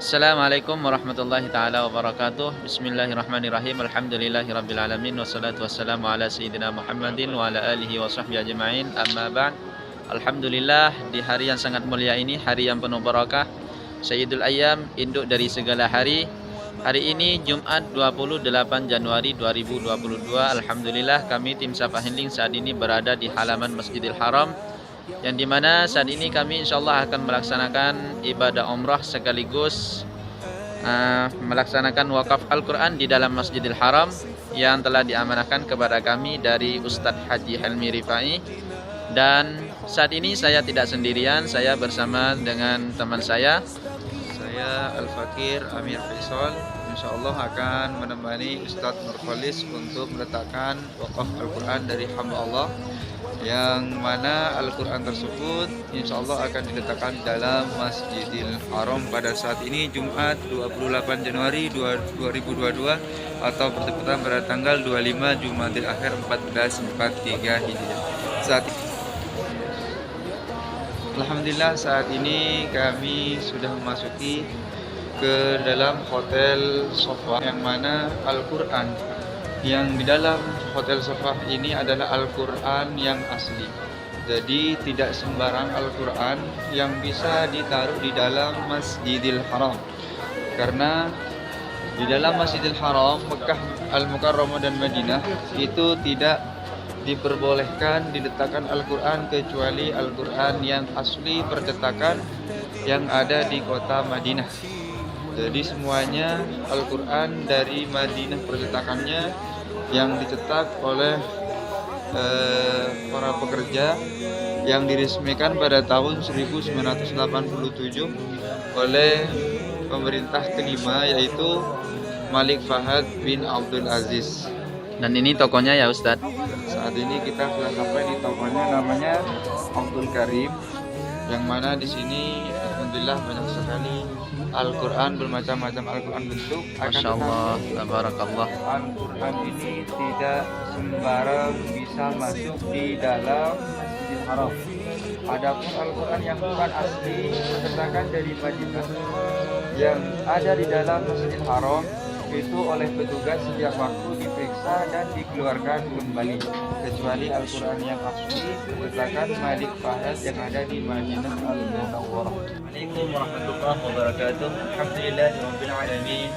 Assalamualaikum warahmatullahi taala wabarakatuh. Bismillahirrahmanirrahim. Alhamdulillahirabbil alamin wassalatu wassalamu ala sayyidina Muhammadin wa ala alihi wa sahbihi ajmain. Amma ba'd. Alhamdulillah, di hari yang sangat mulia ini, hari yang penuh barakah, Sayyidul Ayyam, induk dari segala hari. Hari ini Jumat 28 Januari 2022. Alhamdulillah, kami tim Sapa Handling saat ini berada di halaman Masjidil Haram, yang dimana saat ini kami insyaallah akan melaksanakan ibadah umrah sekaligus melaksanakan wakaf Al-Quran di dalam Masjidil Haram yang telah diamanahkan kepada kami dari Ustadz Haji Helmi Rifai. Dan saat ini saya tidak sendirian, saya bersama dengan teman saya Al-Fakir Amir Faisal. Insyaallah akan menemani Ustadz Nurkholis untuk meletakkan wakaf Al-Quran dari hamba Allah, yang mana Al-Quran tersebut insyaallah akan diletakkan dalam Masjidil Haram pada saat ini Jumat 28 Januari 2022 atau bertepatan pada tanggal 25 Jumadil Akhir 1443 Hijriah. Alhamdulillah, saat ini kami sudah memasuki ke dalam Hotel Sofa, yang mana Al-Quran yang di dalam Hotel Sofa ini adalah Al-Quran yang asli. Jadi tidak sembarang Al-Quran yang bisa ditaruh di dalam Masjidil Haram, karena di dalam Masjidil Haram, Mekah Al-Mukarramah dan Madinah itu tidak diperbolehkan diletakkan Al-Quran kecuali Al-Quran yang asli percetakan yang ada di kota Madinah. Jadi semuanya Al-Quran dari Madinah percetakannya yang dicetak oleh para pekerja, yang diresmikan pada tahun 1987 oleh pemerintah kelima, yaitu Malik Fahad bin Abdul Aziz. Dan ini tokonya ya Ustadz? Saat ini kita sudah sampai di tokonya, namanya Abdul Karim, yang mana di sini alhamdulillah banyak sekali Al-Quran, bermacam-macam Al-Quran bentuk. Masya Allah, tabarakallah. Al-Quran ini tidak sembarang bisa masuk di dalam Masjidil Haram. Adapun Al-Quran yang bukan asli percetakan dari Madinah yang ada di dalam Masjidil Haram itu oleh petugas setiap waktu diperiksa dan dikeluarkan kembali, kecuali Al-Quran yang asli percetakan Malik Fahad yang ada di Madinah Al-Munawwarah. Assalamualaikum warahmatullahi wabarakatuh. Alhamdulillahirabbil alamin.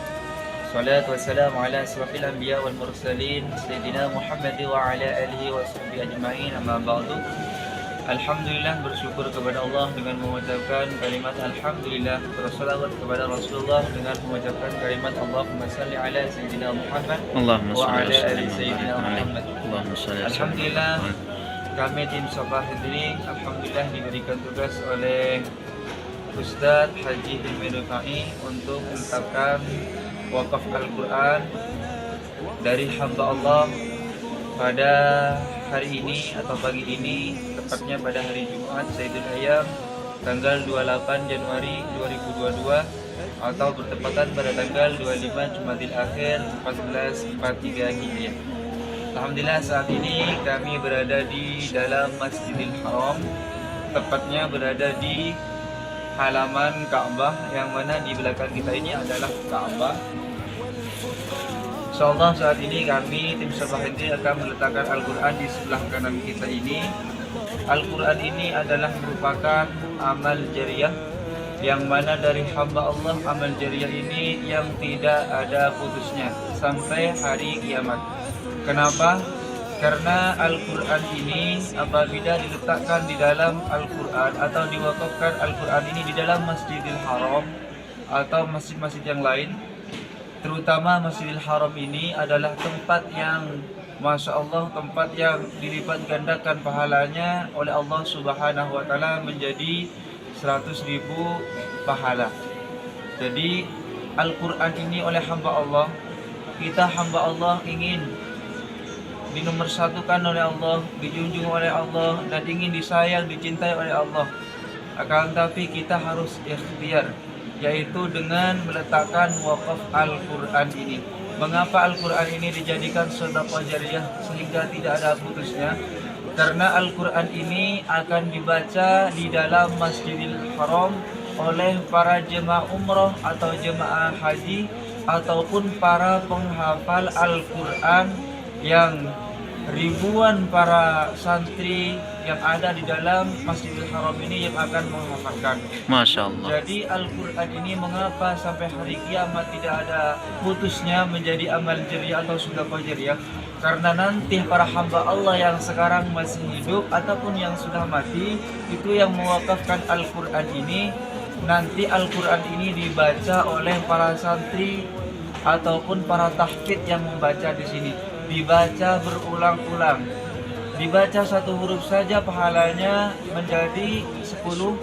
Salatu wassalamu ala asrafil anbiya wal mursalin sayyidina Muhammad wa ala alihi wa sahbihi ajmain. Amma ba'du. Alhamdulillah, bersyukur kepada Allah dengan mengucapkan kalimat Alhamdulillah, bersalawat kepada Rasulullah dengan mengucapkan kalimat Allahumma salli ala sayyidina Muhammad wa ala ali sayyidina Muhammad. Alhamdulillah, kami tim Sapa Handling alhamdulillah diberikan tugas oleh Ustadz Haji Helmi Rifai untuk meletakkan wakaf Al-Quran dari hamba Allah pada hari ini atau pagi ini, tepatnya pada hari Jumat Sayyidul Ayyam tanggal 28 Januari 2022 atau bertepatan pada tanggal 25 Jumadil Akhir 1443 Hijriah. Alhamdulillah, saat ini kami berada di dalam Masjidil Haram, tepatnya berada di halaman Ka'bah, yang mana di belakang kita ini adalah Ka'bah. Insyaallah saat ini kami tim Sapa Handling akan meletakkan Al-Quran di sebelah kanan kita ini. Al-Quran ini adalah merupakan amal jariyah, yang mana dari hamba Allah amal jariyah ini yang tidak ada putusnya sampai hari kiamat. Kenapa? Karena Al-Quran ini apabila diletakkan di dalam Al-Quran atau diwakafkan Al-Quran ini di dalam Masjidil Haram atau masjid-masjid yang lain, terutama Masjidil Haram ini adalah tempat yang Masya Allah, tempat yang dilipat gandakan pahalanya oleh Allah Subhanahu wa Ta'ala menjadi 100.000 pahala. Jadi Al-Quran ini oleh hamba Allah, kita hamba Allah ingin dinomorsatukan oleh Allah, dijunjung oleh Allah, dan ingin disayang, dicintai oleh Allah. Akan tapi kita harus ikhtiar, yaitu dengan meletakkan wakaf Al-Quran ini. Mengapa Al-Quran ini dijadikan sedekah jariyah sehingga tidak ada putusnya? Karena Al-Quran ini akan dibaca di dalam Masjidil Haram oleh para jemaah umroh atau jemaah haji ataupun para penghafal Al-Quran yang ribuan para santri yang ada di dalam Masjidil Haram ini yang akan menghafalkan. Masya Allah. Jadi Al-Quran ini mengapa sampai hari kiamat tidak ada putusnya menjadi amal jariah atau sedekah jariah? Karena nanti para hamba Allah yang sekarang masih hidup ataupun yang sudah mati itu yang mewakafkan Al-Quran ini. Nanti Al-Quran ini dibaca oleh para santri ataupun para tahfidz yang membaca di sini. Dibaca berulang-ulang. Dibaca satu huruf saja pahalanya menjadi 10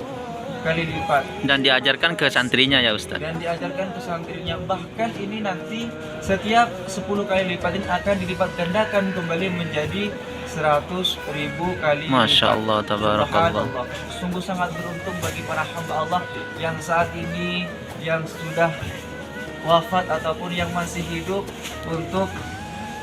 kali lipat. Dan diajarkan ke santrinya ya Ustaz. Dan diajarkan ke santrinya. Bahkan ini nanti setiap 10 kali lipat ini akan dilipat gandakan kembali menjadi 100.000 kali lipat. Masya Allah, tabarakallah. Subhanallah. Sungguh sangat beruntung bagi para hamba Allah yang saat ini yang sudah wafat ataupun yang masih hidup untuk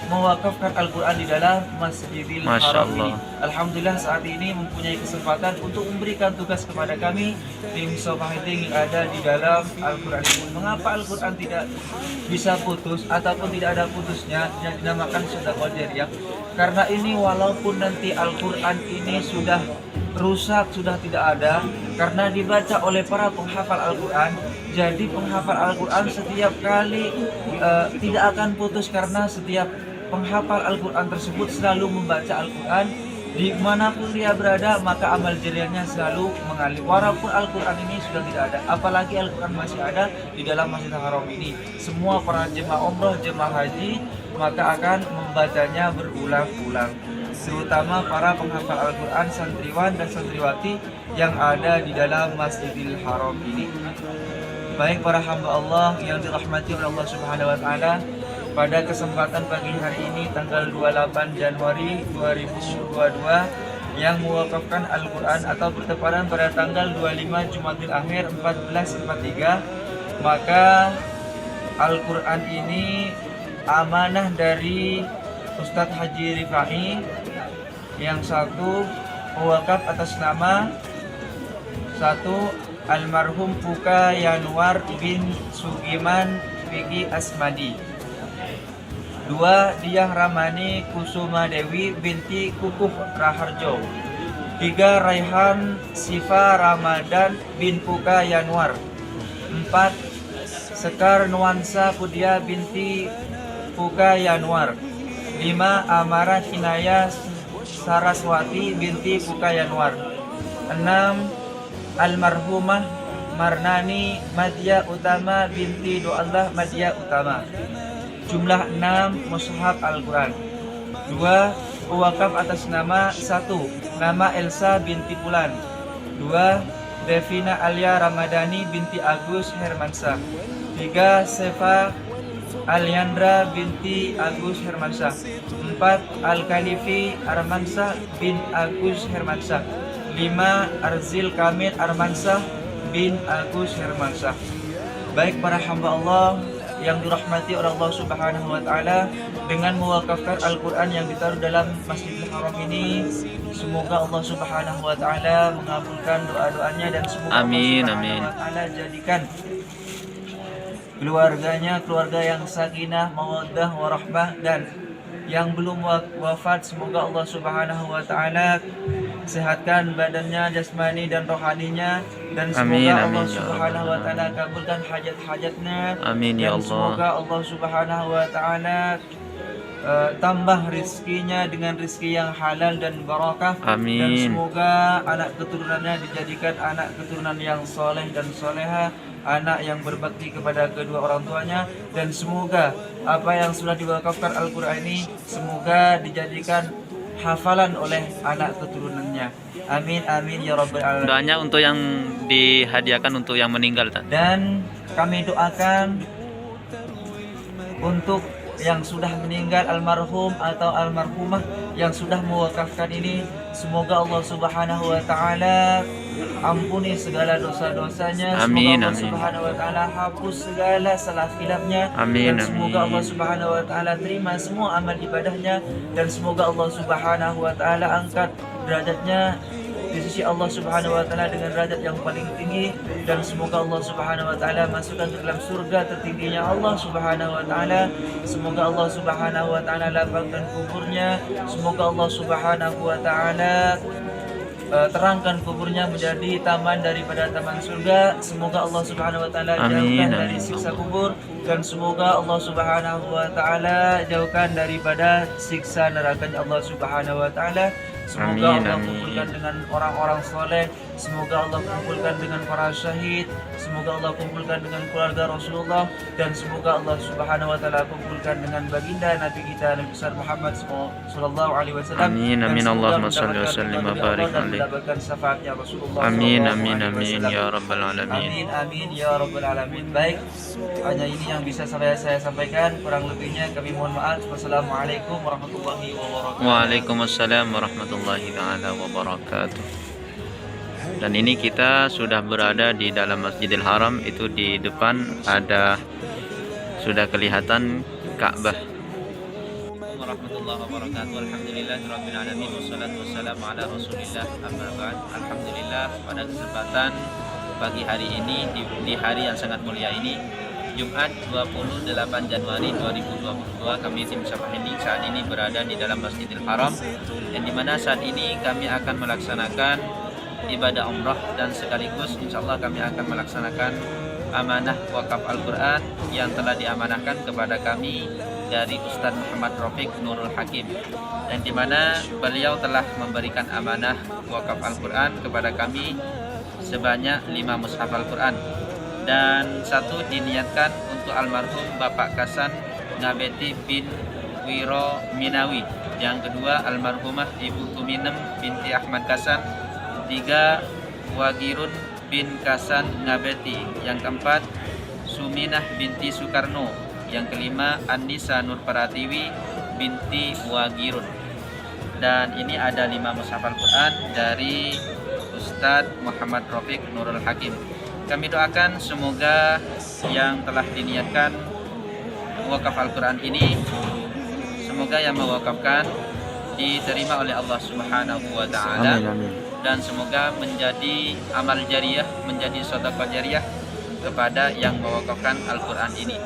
mewakafkan Al-Quran di dalam Masjidil Haram ini. Alhamdulillah saat ini mempunyai kesempatan untuk memberikan tugas kepada kami tim Sofahiting yang ada di dalam Al-Quran ini. Mengapa Al-Quran tidak bisa putus ataupun tidak ada putusnya yang dinamakan sedekah jariah? Karena ini walaupun nanti Al-Quran ini sudah rusak, sudah tidak ada, karena dibaca oleh para penghafal Al-Quran, jadi penghafal Al-Quran setiap kali tidak akan putus karena setiap penghafal Al-Quran tersebut selalu membaca Al-Quran dimanapun dia berada, maka amal jariahnya selalu mengalir walaupun Al-Quran ini sudah tidak ada. Apalagi Al-Quran masih ada di dalam Masjidil Haram ini. Semua para jemaah umroh, jemaah haji maka akan membacanya berulang-ulang, terutama para penghafal Al-Quran, santriwan dan santriwati yang ada di dalam Masjidil Haram ini. Baik para hamba Allah yang dirahmati oleh Allah Subhanahu wa taala, pada kesempatan pagi hari ini tanggal 28 Januari 2022 yang mewakafkan Al-Quran atau bertepatan pada tanggal 25 Jumadil Akhir 1443, maka Al-Quran ini amanah dari Ustadz Haji Rifai, yang satu mewakaf atas nama satu almarhum Puka Yanwar bin Sugiman Vicky Asmadi, dua Diah Ramani Kusuma Dewi binti Kukuh Raharjo, tiga Raihan Sifa Ramadan bin Puka Yanwar, empat Sekar Nuansa Pudia binti Puka Yanwar, lima Amara Kinaya Saraswati binti Puka Yanwar, enam almarhumah Marnani Madya Utama binti Doallah Madya Utama. Jumlah 6 mushaf Al-Quran. 2 wakaf atas nama 1 nama Elsa binti Pulan. 2 Devina Alia Ramadhani binti Agus Hermansyah. 3 Sefa Aliandra binti Agus Hermansyah. 4 Al-Khalifi Armansyah bin Agus Hermansyah. 5 Arzil Kamil Armansyah bin Agus Hermansyah. Baik para hamba Allah yang dirahmati oleh Allah Subhanahu wa taala, dengan mewakafkan Al-Quran yang ditaruh dalam Masjidil Haram ini, semoga Allah Subhanahu wa taala mengabulkan doa-doanya dan semoga Amin, Allah amin. Subhanahu wa taala jadikan keluarganya keluarga yang sakinah, mawaddah, warahmah, dan yang belum wafat semoga Allah Subhanahu wa taala sehatkan badannya, jasmani dan rohaninya, dan semoga Amin, Allah amin, ya Subhanahu wa Rabbal taala kabulkan hajat-hajatnya. Amin ya Dan Allah. semoga Allah Subhanahu wa taala tambah rizkinya dengan rizki yang halal dan barakah. Dan Amin. semoga anak keturunannya dijadikan anak keturunan yang soleh dan soleha, anak yang berbakti kepada kedua orang tuanya. Dan semoga apa yang sudah diwakafkan Al-Quran ini semoga dijadikan hafalan oleh anak keturunannya. Amin amin ya rabbal alamin. Doanya untuk yang dihadiahkan untuk yang meninggal, Tan. Dan kami doakan untuk yang sudah meninggal, almarhum atau almarhumah yang sudah mewakafkan ini, semoga Allah Subhanahu wa taala ampuni segala dosa-dosanya. Amin, Semoga Allah amin. Subhanahu wa taala hapus segala salah khilafnya. Amin, Dan semoga amin. Allah Subhanahu wa taala terima semua amal ibadahnya, dan semoga Allah Subhanahu wa taala angkat derajatnya di di sisi Allah Subhanahu wa taala dengan derajat yang paling tinggi, dan semoga Allah Subhanahu wa taala masukkan ke dalam surga tertingginya Allah Subhanahu wa taala. Semoga Allah Subhanahu wa taala lapangkan kuburnya. Semoga Allah Subhanahu wa taala terangkan kuburnya menjadi taman daripada taman surga. Semoga Allah Subhanahu wa taala jauhkan dari siksa kubur, dan semoga Allah Subhanahu wa taala jauhkan daripada siksa neraka Allah Subhanahu wa taala. Semoga Allah kumpulkan dengan orang-orang soleh. Semoga Allah kumpulkan dengan para syahid. Semoga Allah kumpulkan dengan keluarga Rasulullah, dan semoga Allah Subhanahu wa taala kumpulkan dengan baginda Nabi kita Nabi besar Muhammad sallallahu alaihi wasallam. Amin amin Allahumma shalli wa sallim wa barik alaihi. Mendapatkan syafaatnya Rasulullah. Amin amin amin ya rabbal alamin. Amin amin ya rabbal alamin. Baik, hanya ini yang bisa saya sampaikan, kurang lebihnya kami mohon maaf. Wassalamualaikum warahmatullahi wabarakatuh. Waalaikumsalam warahmatullahi taala wabarakatuh. Dan ini kita sudah berada di dalam Masjidil Haram. Itu di depan sudah kelihatan Ka'bah. Warahmatullahi wabarakatuh. Alhamdulillahirabbil alamin wassalatu wassalamu ala Rasulillah amma ba'd. Alhamdulillah, pada kesempatan pagi hari ini di hari yang sangat mulia ini, Jumat 28 Januari 2022, kami tim Syafahindi saat ini berada di dalam Masjidil Haram, yang dimana saat ini kami akan melaksanakan ibadah umrah, dan sekaligus insyaallah kami akan melaksanakan amanah wakaf Al-Quran yang telah diamanahkan kepada kami dari Ustaz Muhammad Rafiq Nurul Hakim, dan dimana beliau telah memberikan amanah wakaf Al-Quran kepada kami sebanyak 5 mushaf Al-Quran, dan 1 diniatkan untuk almarhum Bapak Kasan Ngabeti bin Wiro Minawi, yang kedua almarhumah Ibu Tuminem binti Ahmad Kasan, 3 Wagirun bin Kasan Ngabeti, yang keempat Suminah binti Soekarno, yang kelima Anissa Nur Pratiwi binti Wagirun. Dan ini ada 5 mushaf Al-Quran dari Ustadz Muhammad Rafiq Nurul Hakim. Kami doakan semoga yang telah diniatkan wakaf Al-Quran ini, semoga yang mewakafkan diterima oleh Allah Subhanahu wa taala, dan semoga menjadi amal jariah, menjadi sedekah jariah kepada yang mewakafkan Al-Quran ini.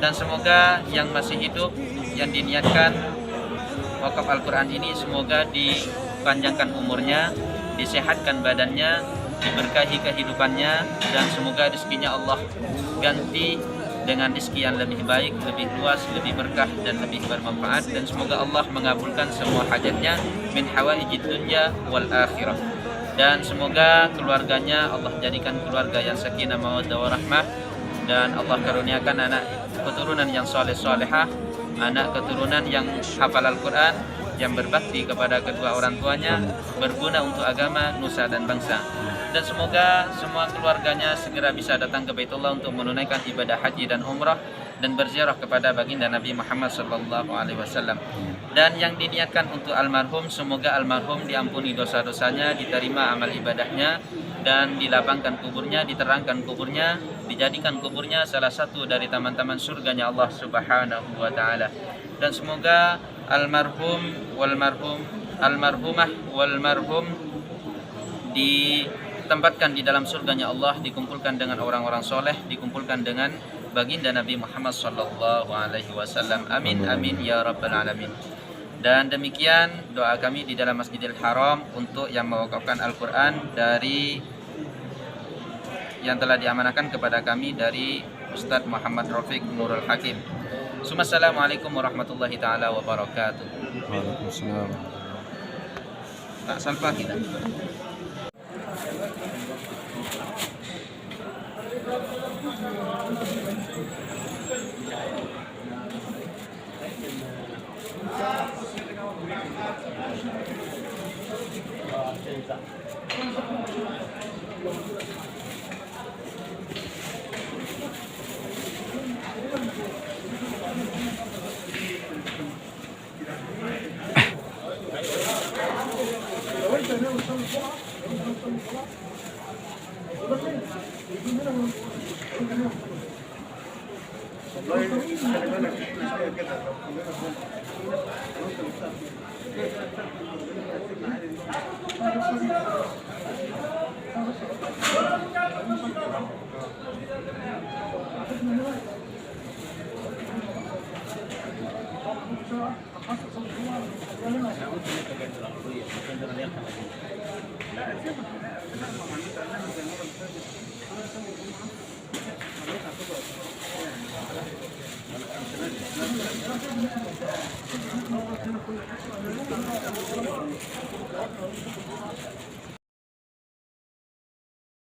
Dan semoga yang masih hidup yang diniatkan wakaf Al-Quran ini, semoga dipanjangkan umurnya, disehatkan badannya, diberkahi kehidupannya, dan semoga rezekinya Allah ganti dengan rezeki yang lebih baik, lebih luas, lebih berkah, dan lebih bermanfaat. Dan semoga Allah mengabulkan semua hajatnya min hawaijid dunya wal akhirah. Dan semoga keluarganya Allah jadikan keluarga yang sakinah mawaddah warahmah, dan Allah karuniakan anak keturunan yang soleh-solehah, anak keturunan yang hafal Al-Quran, yang berbakti kepada kedua orang tuanya, berguna untuk agama, nusa, dan bangsa. Dan semoga semua keluarganya segera bisa datang ke Baitullah untuk menunaikan ibadah haji dan umrah, dan berziarah kepada baginda Nabi Muhammad SAW. Dan yang diniatkan untuk almarhum, semoga almarhum diampuni dosa-dosanya, diterima amal ibadahnya, dan dilapangkan kuburnya, diterangkan kuburnya, dijadikan kuburnya salah satu dari taman-taman surganya Allah Subhanahu wa taala. Dan semoga almarhum almarhumah wal marhum ditempatkan di dalam surganya Allah, dikumpulkan dengan orang-orang soleh, dikumpulkan dengan baginda Nabi Muhammad sallallahu alaihi wasallam. Amin amin ya rabbal alamin. Dan demikian doa kami di dalam Masjidil Haram untuk yang mewakafkan Al-Quran dari yang telah diamanahkan kepada kami dari Ustadz Muhammad Rafiq Nurul Hakim. Assalamualaikum warahmatullahi taala wabarakatuh. Waalaikumsalam. Tak salpa kita.